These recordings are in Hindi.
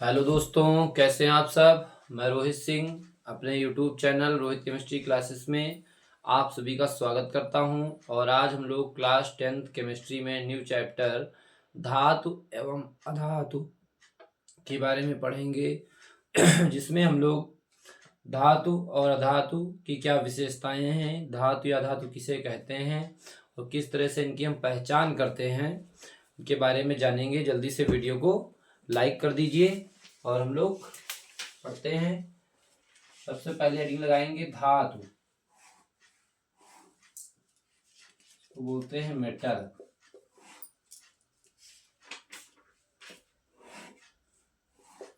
हेलो दोस्तों, कैसे हैं आप सब। मैं रोहित सिंह अपने YouTube channel Rohit chemistry classes में आप सभी का स्वागत करता हूं। और आज हम लोग क्लास 10th केमिस्ट्री में न्यू चैप्टर धातु एवं अधातु के बारे में पढ़ेंगे जिसमें हम लोग धातु और अधातु की क्या विशेषताएं हैं, धातु या धातु किसे कहते हैं और किस तरह से इनकी हम पहचान करते हैं, इनके बारे में जानेंगे। जल्दी से वीडियो को लाइक कर दीजिए और हम लोग पढ़ते हैं। सबसे पहले हेडिंग लगाएंगे धातु, तो बोलते हैं मेटल।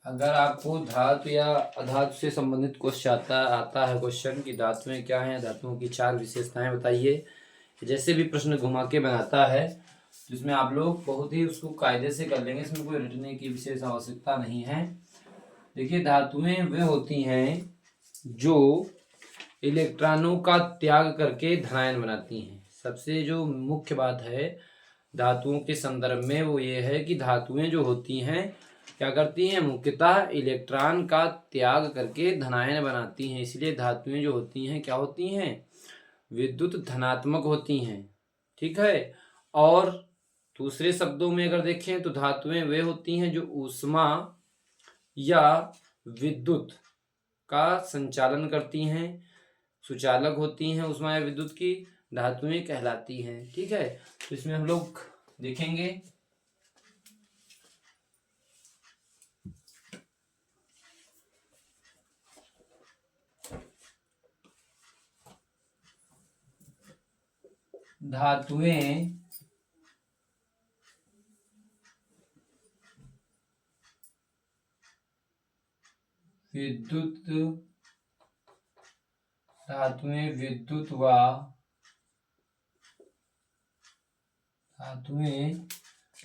अगर आपको धातु या अधातु से संबंधित क्वेश्चन आता है क्वेश्चन कि धातुएं क्या हैं, धातुओं की चार विशेषताएं बताइए, जैसे भी प्रश्न घुमा के बनाता है तो इसमें आप लोग बहुत ही उसको कायदे से कर लेंगे। इसमें कोई रटने की विशेष आवश्यकता नहीं है। देखिए, धातुएं वे होती हैं जो इलेक्ट्रॉनों का त्याग करके धनायन बनाती हैं। सबसे जो मुख्य बात है धातुओं के संदर्भ में वो ये है कि धातुएं जो होती हैं क्या करती हैं, मुख्यतः इलेक्ट्रॉन का त्याग करके धनायन बनाती हैं। इसलिए धातुएं जो होती हैं क्या होती हैं, विद्युत धनात्मक होती हैं। ठीक है। और दूसरे शब्दों में अगर देखें तो धातुएं वे होती हैं जो ऊष्मा या विद्युत का संचालन करती हैं, सुचालक होती हैं ऊष्मा या विद्युत की, धातुएं कहलाती हैं। ठीक है। तो इसमें हम लोग देखेंगे धातुएं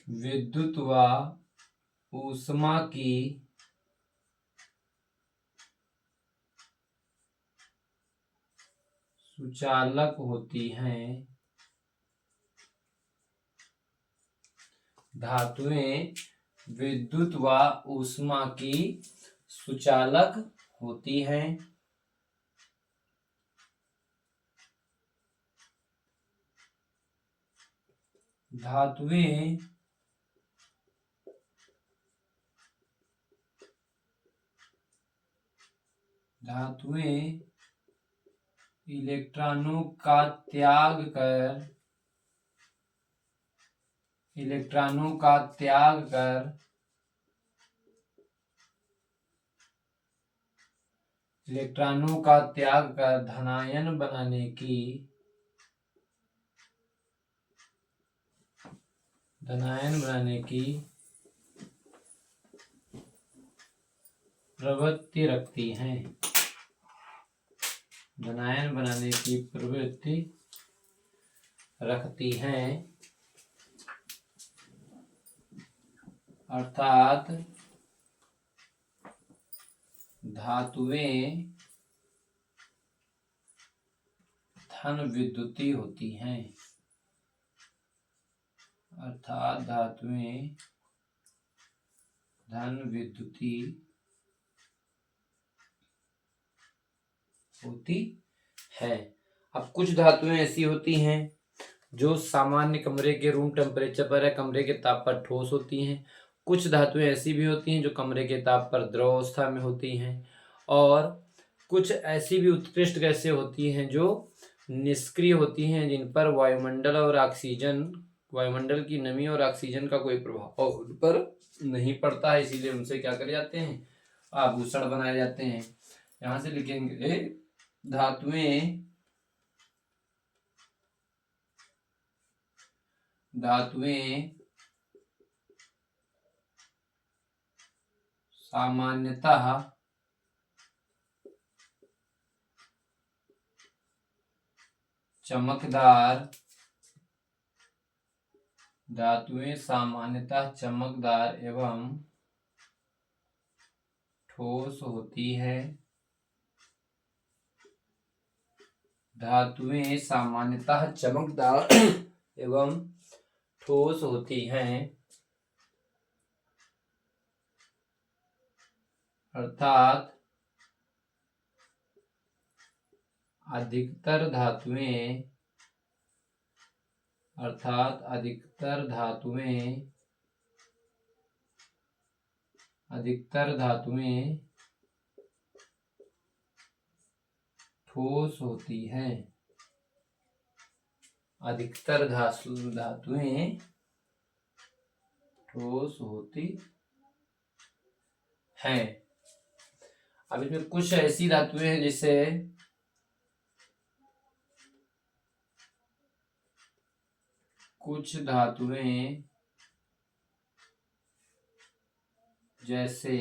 विद्युत व ऊष्मा की सुचालक होती हैं। धातुएं विद्युत व ऊष्मा की सुचालक होती हैं। धातुएं इलेक्ट्रॉनों का त्याग कर धनायन बनाने की प्रवृत्ति रखती हैं। धनायन बनाने की प्रवृत्ति रखती हैं, अर्थात धातुएं धन विद्युती होती हैं। धन विद्युती होती है। अब कुछ धातुएं ऐसी होती हैं जो सामान्य कमरे के रूम टेम्परेचर पर या कमरे के ताप पर ठोस होती हैं। कुछ धातुएं ऐसी भी होती हैं जो कमरे के ताप पर द्रव अवस्था में होती हैं। और कुछ ऐसी भी उत्कृष्ट गैसें होती हैं जो निष्क्रिय होती हैं, जिन पर वायुमंडल की नमी और ऑक्सीजन का कोई प्रभाव उन पर नहीं पड़ता है। इसीलिए उनसे क्या करे जाते हैं, आभूषण बनाए जाते हैं। यहां से लिखेंगे धातुएं सामान्यतः चमकदार एवं ठोस होती है। धातुएं सामान्यतः चमकदार एवं ठोस होती हैं। अर्थात अधिकतर धातुएं ठोस होती हैं। अधिकतर धातुएं ठोस होती हैं। अब इसमें कुछ ऐसी धातुएं हैं जैसे कुछ धातुएं जैसे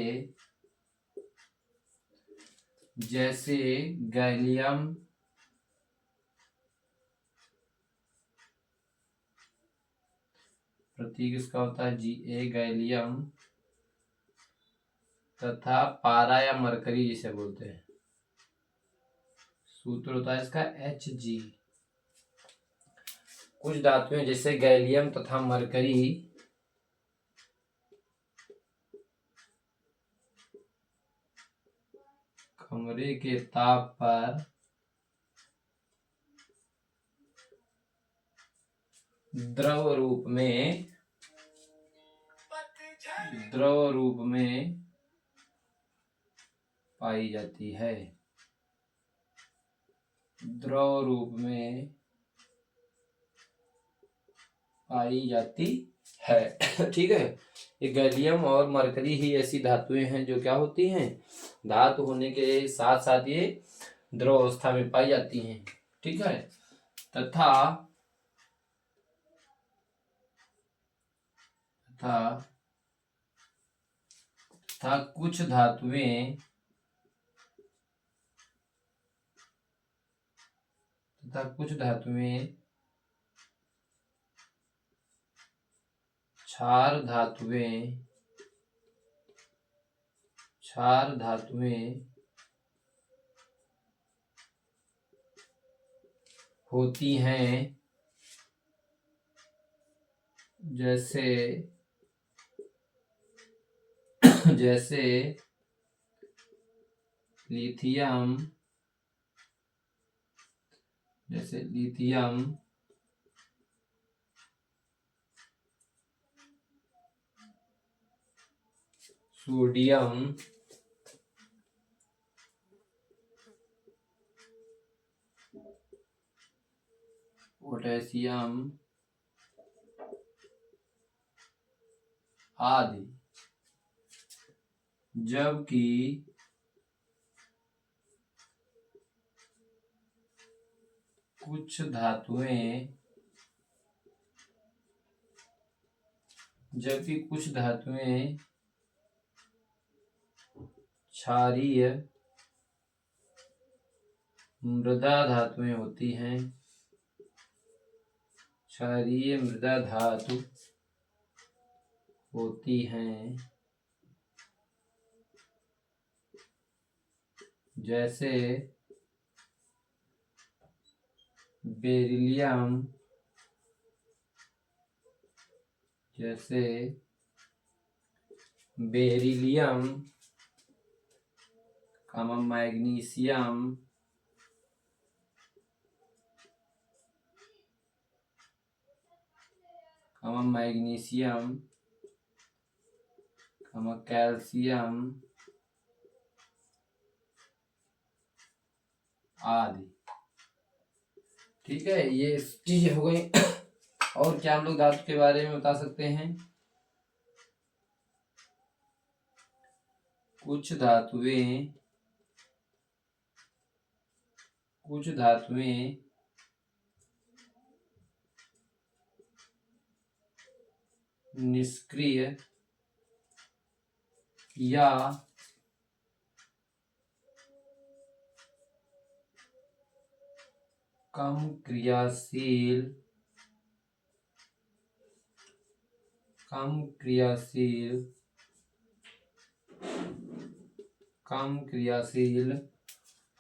गैलियम, प्रतीक इसका होता है Ga, गैलियम, तथा पारा या मरकरी जिसे बोलते हैं, सूत्र होता है इसका Hg। कुछ धातुएं जैसे गैलियम तथा मरकरी कमरे के ताप पर द्रव रूप में पाई जाती है। द्रव रूप में पाई जाती है। ठीक है, ये गैलियम और मरकरी ही ऐसी धातुएं हैं जो क्या होती हैं, धातु होने के साथ साथ ये द्रव अवस्था में पाई जाती हैं। ठीक है, तथा कुछ धातुएं क्षार धातुएं होती हैं, जैसे लिथियम, सोडियम, पोटेशियम आदि। जबकि कुछ धातुएं क्षारीय मृदा धातुएं होती हैं। क्षारीय मृदा धातु होती हैं, जैसे बेरिलियम, मैग्नीशियम, कैल्शियम आदि। ठीक है, ये चीजें हो गई। और क्या हम लोग धातु के बारे में बता सकते हैं? कुछ धातुएं निष्क्रिय या कम क्रियाशील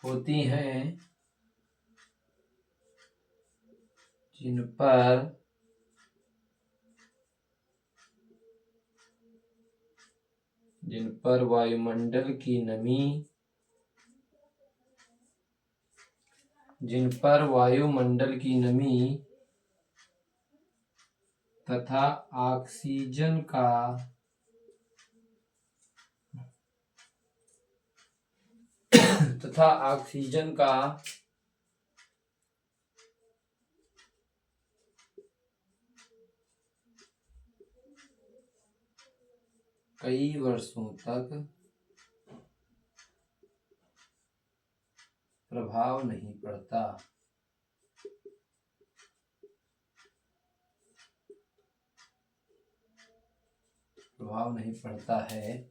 होती हैं, जिन पर जिन पर वायुमंडल की नमी तथा ऑक्सीजन का कई वर्षों तक प्रभाव नहीं पड़ता है,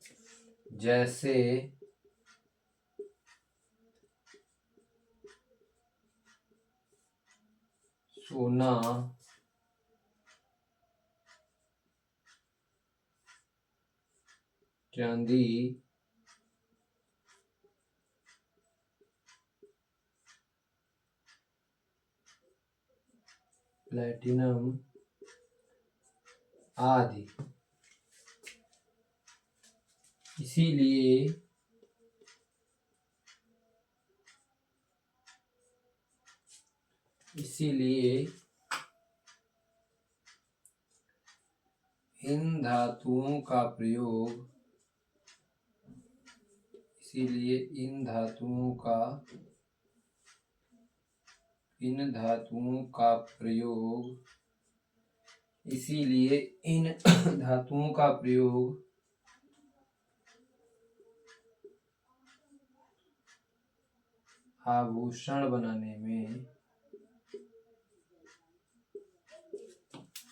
जैसे सोना, चांदी, प्लैटिनम आदि। इसीलिए इन धातुओं का प्रयोग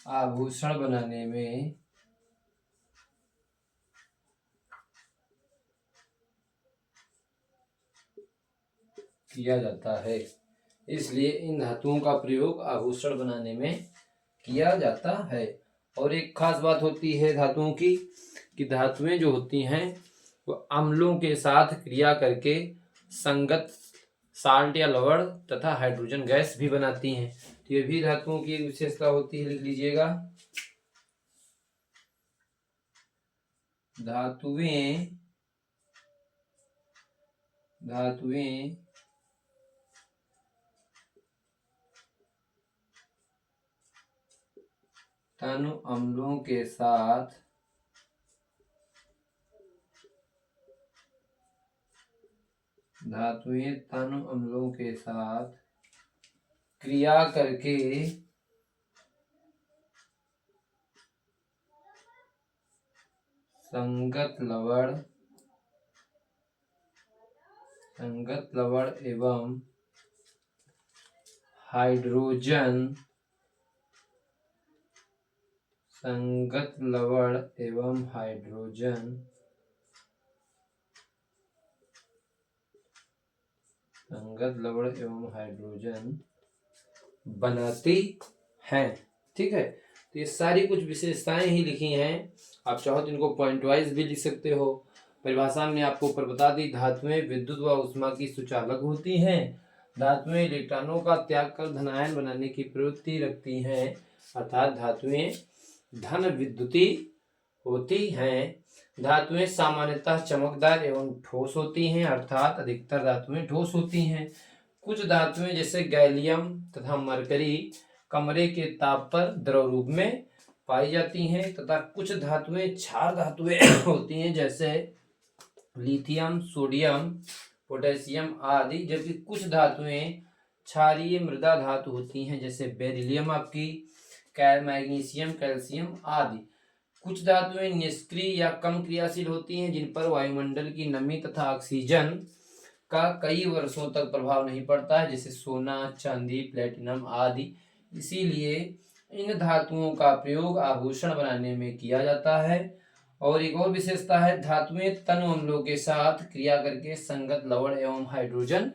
आभूषण बनाने में किया जाता है। इसलिए इन धातुओं का प्रयोग आभूषण बनाने में किया जाता है। और एक खास बात होती है धातुओं की कि धातुएं जो होती हैं वो अम्लों के साथ क्रिया करके संगत साल्ट या लवण तथा हाइड्रोजन गैस भी बनाती हैं। तो ये भी धातुओं की एक विशेषता होती है, लिख लीजिएगा। धातुएं तनु अम्लों के साथ क्रिया करके संगत लवण एवं हाइड्रोजन बनाती हैं। ठीक है, तो ये सारी कुछ विशेषताएं ही लिखी हैं। आप चाहो तो इनको पॉइंट वाइज भी लिख सकते हो। परिभाषा में आपको ऊपर बता दी, धातुएं विद्युत व उष्मा की सुचालक होती हैं। धातुएं इलेक्ट्रॉनों का त्याग कर धनायन बनाने की प्रवृत्ति रखती हैं, अर्थात धातुएं धन विद्युती होती हैं। धातुएं सामान्यतः चमकदार एवं ठोस होती हैं, अर्थात अधिकतर धातुएं ठोस होती हैं। कुछ धातुएं जैसे गैलियम तथा मरकरी कमरे के ताप पर द्रव रूप में पाई जाती हैं, तथा कुछ धातुएं क्षार धातुएं होती हैं, जैसे लिथियम, सोडियम, पोटेशियम आदि। जबकि कुछ धातुएं क्षारीय मृदा धातु होती हैं, जैसे बेरिलियम आपकी, मैग्नीशियम, कैल्शियम आदि। कुछ धातुएं निष्क्रिय या कम क्रियाशील होती हैं, जिन पर वायुमंडल की नमी तथा ऑक्सीजन का कई वर्षों तक प्रभाव नहीं पड़ता है, जैसे सोना, चांदी, प्लेटिनम आदि। इसीलिए इन धातुओं का प्रयोग आभूषण बनाने में किया जाता है। और एक और विशेषता है, धातुएं तनु अम्लों के साथ क्रिया करके संगत लवण एवं हाइड्रोजन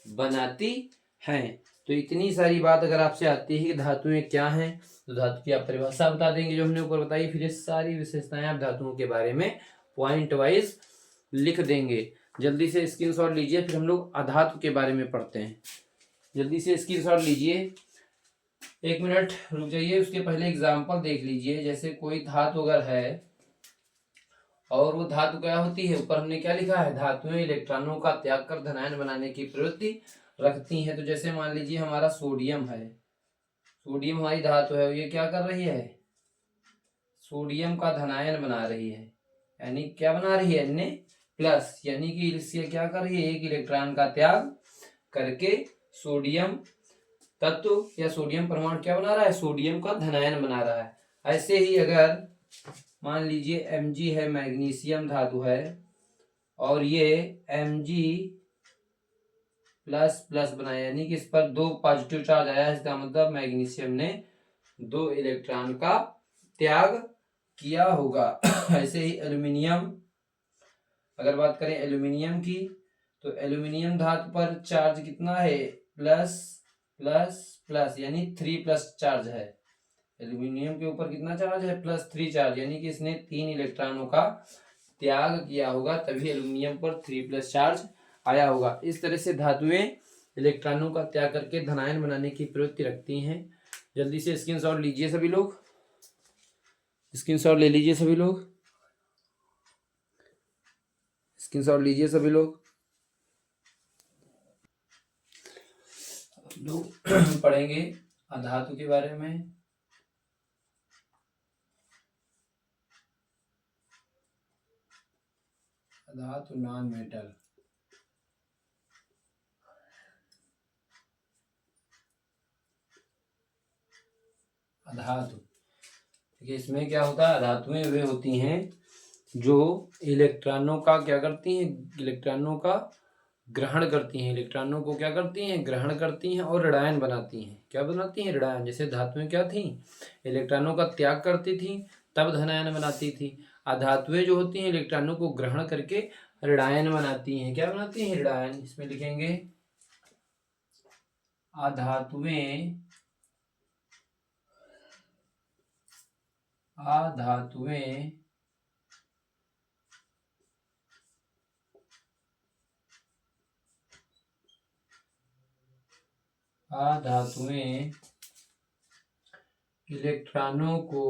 बनाती हैं। तो इतनी सारी बात अगर आपसे आती है कि धातुएं क्या हैं, तो धातु की आप परिभाषा बता देंगे जो हमने ऊपर बताई, फिर ये सारी विशेषताएं आप धातुओं के बारे में पॉइंट वाइज लिख देंगे। जल्दी से स्क्रीनशॉट लीजिए, फिर हम लोग अधातु के बारे में पढ़ते हैं। जल्दी से स्क्रीनशॉट लीजिए, 1 मिनट रुक जाइए, उसके पहले एग्जाम्पल देख लीजिए। जैसे कोई धातु अगर है और वो धातु क्या होती है, ऊपर हमने क्या लिखा है, धातुएं इलेक्ट्रॉनों का त्याग कर धनायन बनाने की प्रवृत्ति रखती हैं। तो जैसे मान लीजिए हमारा सोडियम है, सोडियम हमारी धातु है, ये क्या कर रही है, सोडियम का धनायन बना रही है, यानी क्या बना रही है, Na+, यानी कि इससे क्या कर रही है, एक इलेक्ट्रॉन का त्याग करके सोडियम तत्व या सोडियम परमाणु क्या बना रहा है, सोडियम का धनायन बना रहा है। ऐसे ही अगर मान लीजिए Mg है, मैग्नीशियम धातु है, और ये Mg++ बनाया, यानी कि इस पर 2 पॉजिटिव चार्ज आया, इसका मतलब मैग्नीशियम ने 2 इलेक्ट्रॉन का त्याग किया होगा। ऐसे ही एल्यूमिनियम, अगर बात करें एल्यूमिनियम की, तो एल्यूमिनियम धातु पर चार्ज कितना है, प्लस प्लस प्लस, यानी 3+ चार्ज है। एल्यूमिनियम के ऊपर कितना चार्ज है, +3 चार्ज, यानी कि इसने 3 इलेक्ट्रॉनों का त्याग किया होगा, तभी एल्यूमिनियम पर 3+ चार्ज आया होगा। इस तरह से धातुएं इलेक्ट्रॉनों का त्याग करके धनायन बनाने की प्रवृत्ति रखती हैं। जल्दी से स्क्रीनशॉट लीजिए सभी लोग, स्क्रीनशॉट ले लीजिए सभी लोग, स्क्रीनशॉट लीजिए सभी लोग। लोग पढ़ेंगे अधातु के बारे में। अधातु नॉन मेटल, अधातु देखिए इसमें क्या होता है, अधातुएं वे होती हैं जो इलेक्ट्रॉनों का क्या करती हैं, इलेक्ट्रॉनों का ग्रहण करती हैं, इलेक्ट्रॉनों को क्या करती हैं, ग्रहण करती हैं और ऋणायन बनाती हैं। क्या बनाती हैं, ऋणायन। जैसे धातुएं क्या थी, इलेक्ट्रॉनों का त्याग करती थी तब धनायन बनाती थी। अधातुएं जो होती हैं इलेक्ट्रॉनों को ग्रहण करके ऋणायन बनाती हैं। क्या बनाती हैं, ऋणायन। इसमें लिखेंगे अधातुएं, अधातुएं अधातुएं इलेक्ट्रॉनों को,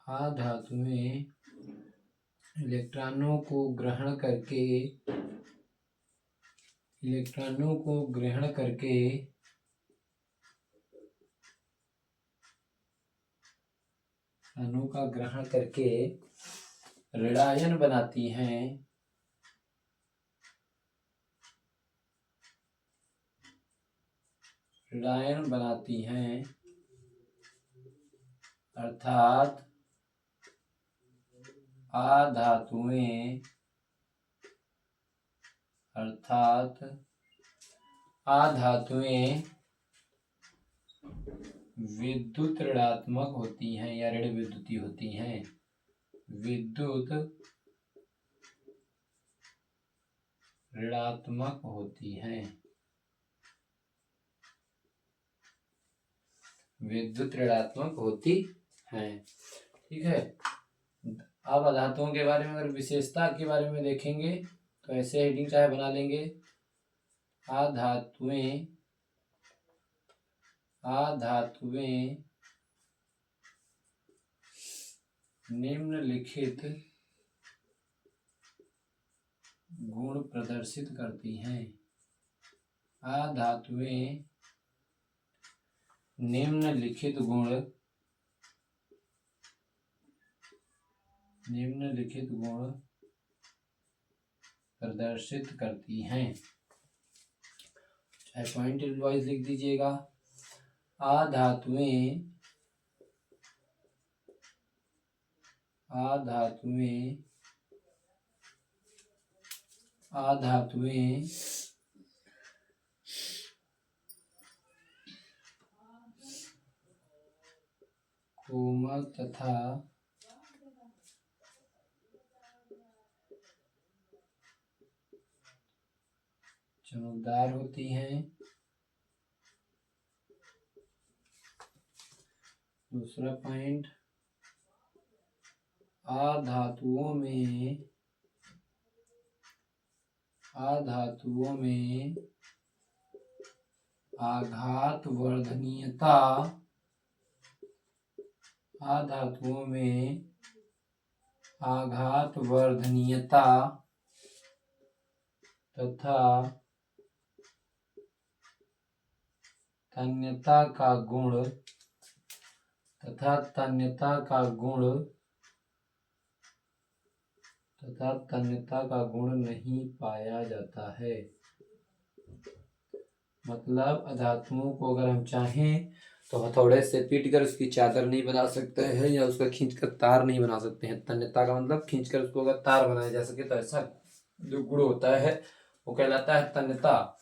अधातुएं इलेक्ट्रॉनों को ग्रहण करके, इलेक्ट्रॉनों को ग्रहण करके अणु का ग्रहण करके ऋणायन बनाती हैं, ऋणायन बनाती हैं, अर्थात अधातुएं, अर्थात अधातुएं विद्युत ऋणात्मक होती हैं या ऋण विद्युतीय होती हैं, विद्युत ऋणात्मक होती हैं, विद्युत ऋणात्मक होती हैं। ठीक है। अब अधातुओं के बारे में अगर विशेषता के बारे में देखेंगे तो ऐसे हेडिंग चाहे बना लेंगे, अधातुएं, अधातुएं निम्नलिखित गुण प्रदर्शित करती हैं, अधातुएं निम्नलिखित गुण, निम्नलिखित गुण प्रदर्शित करती हैं। चाहे पॉइंट वाइज लिख दीजिएगा। अधातुएं, अधातुएं, अधातुएं कोमल तथा चमकदार होती हैं। दूसरा पॉइंट, अधातुओं में, अधातुओं में आघात वर्धनीयता, अधातुओं में आघात वर्धनीयता तथा तन्यता का गुण नहीं पाया जाता है। मतलब अधातुओं को अगर हम चाहें तो हथौड़े से पीटकर उसकी चादर नहीं बना सकते हैं या उसका खींचकर तार नहीं बना सकते हैं। तन्यता का मतलब खींचकर उसको अगर तार बनाया जा सके तो ऐसा जो गुण होता है वो कहलाता है तन्यता।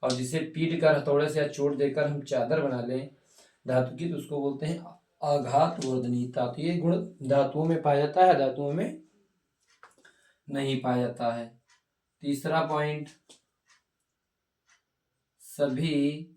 और जिसे पीटकर हथौड़े से या चोट देकर हम चादर बना लें धातु की तो उसको बोलते हैं आघात वर्धनीयता। तो ये गुण धातुओं में पाया जाता है, धातुओं में नहीं पाया जाता है। तीसरा पॉइंट, सभी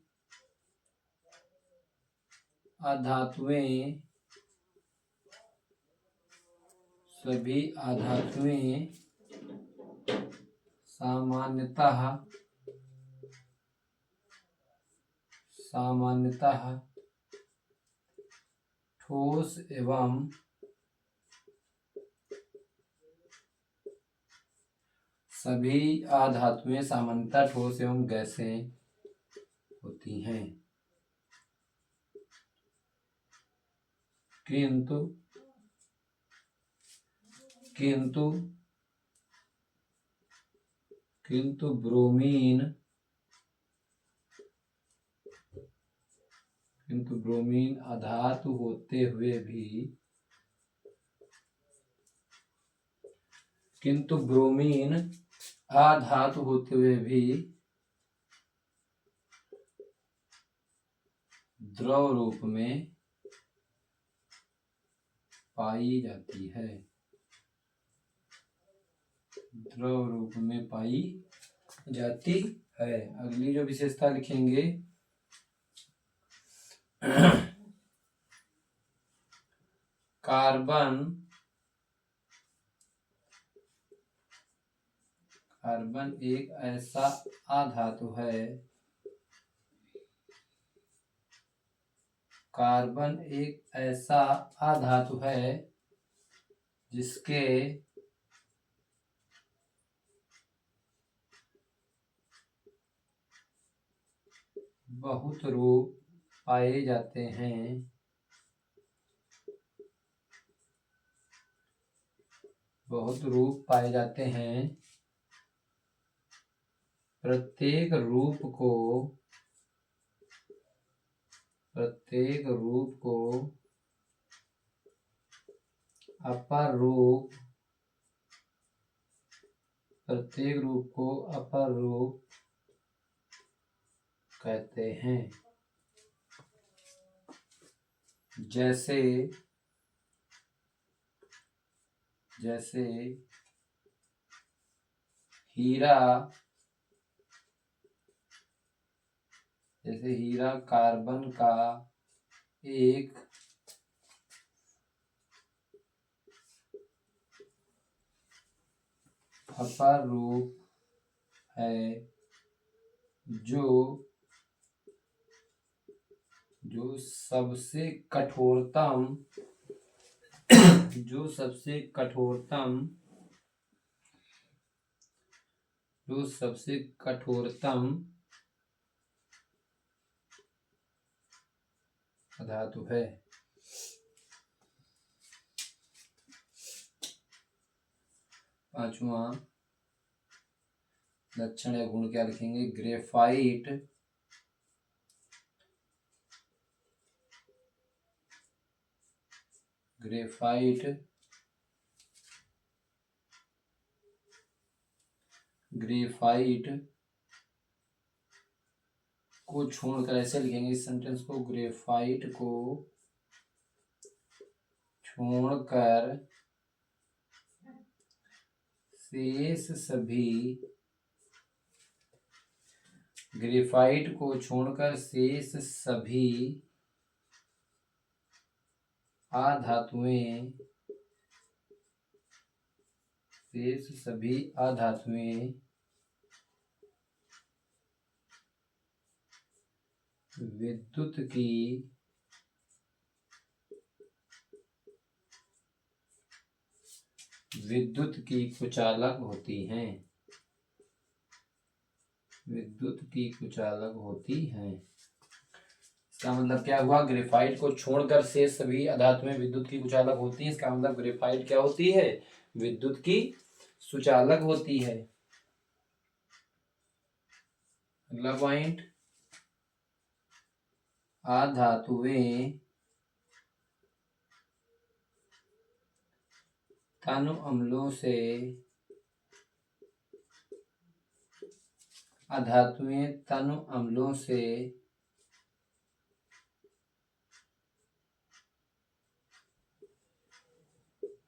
अधातुएं सामान्यतः ठोस एवं गैसें होती हैं, किंतु ब्रोमीन अधातु होते हुए भी द्रव रूप में पाई जाती है। अगली जो विशेषता लिखेंगे कार्बन एक ऐसा अधातु है जिसके बहुत रूप पाए जाते हैं। प्रत्येक रूप को अपर रूप कहते हैं। जैसे हीरा कार्बन का एक अपर रूप है जो सबसे कठोरतम धातु है। पांचवा लक्षण या गुण क्या लिखेंगे? ग्रेफाइट को छोड़कर, ऐसे लिखेंगे इस सेंटेंस को, ग्रेफाइट को छोड़कर शेष सभी अधातुएं विद्युत की विद्युत की कुचालक होती हैं। विद्युत की कुचालक होती हैं। इसका मतलब क्या हुआ, ग्रेफाइट को छोड़कर से सभी अधातुएं विद्युत की कुचालक होती हैं। इसका मतलब ग्रेफाइट क्या होती है, विद्युत की सुचालक होती है। अगला पॉइंट, अधातुएं तनु अम्लों से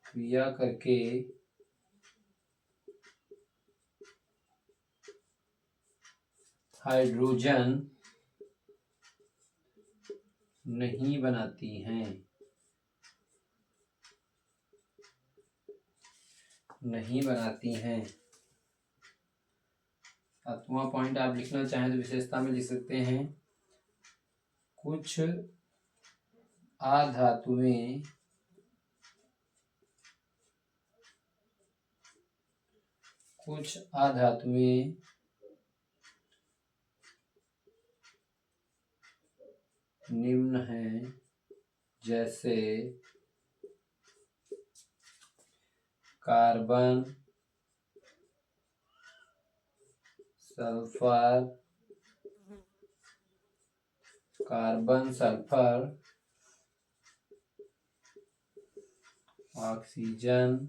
क्रिया करके हाइड्रोजन नहीं बनाती हैं। सातवां पॉइंट आप लिखना चाहें तो विशेषता में लिख सकते हैं, कुछ अधातुएं निम्न हैं, जैसे carbon, sulphur, oxygen,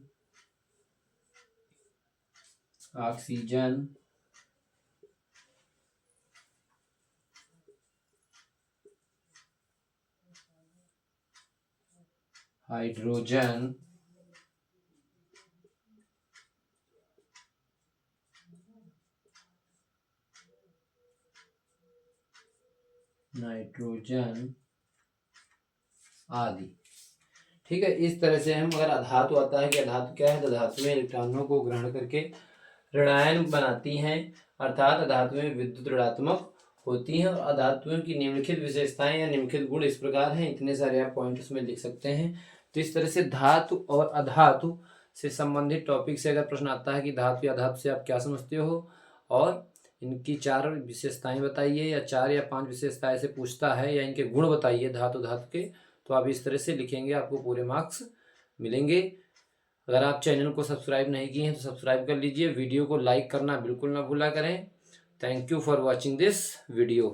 hydrogen, nitrogen आदि। ठीक है, इस तरह से हम, अगर अधातु आता है कि अधातु क्या है, तो धातुएं इलेक्ट्रॉनों को ग्रहण करके ऋणायन बनाती हैं, अर्थात अधातुएं विद्युत ऋणात्मक होती हैं। और अधातुओं की निम्नलिखित विशेषताएं या निम्नलिखित गुण इस प्रकार हैं। इतने सारे आप पॉइंट उसमें लिख सकते हैं। तो इस तरह से धातु और अधातु से संबंधित टॉपिक से अगर प्रश्न आता है कि धातु या अधातु से आप क्या समझते हो और इनकी 4 विशेषताएं बताइए, या 4 या 5 विशेषताएं से पूछता है, या इनके गुण बताइए धातु के, तो आप इस तरह से लिखेंगे, आपको पूरे मार्क्स मिलेंगे। अगर आप चैनल को सब्सक्राइब नहीं किए हैं तो सब्सक्राइब कर लीजिए। वीडियो को लाइक करना बिल्कुल ना भूला करें। Thank you for watching this video.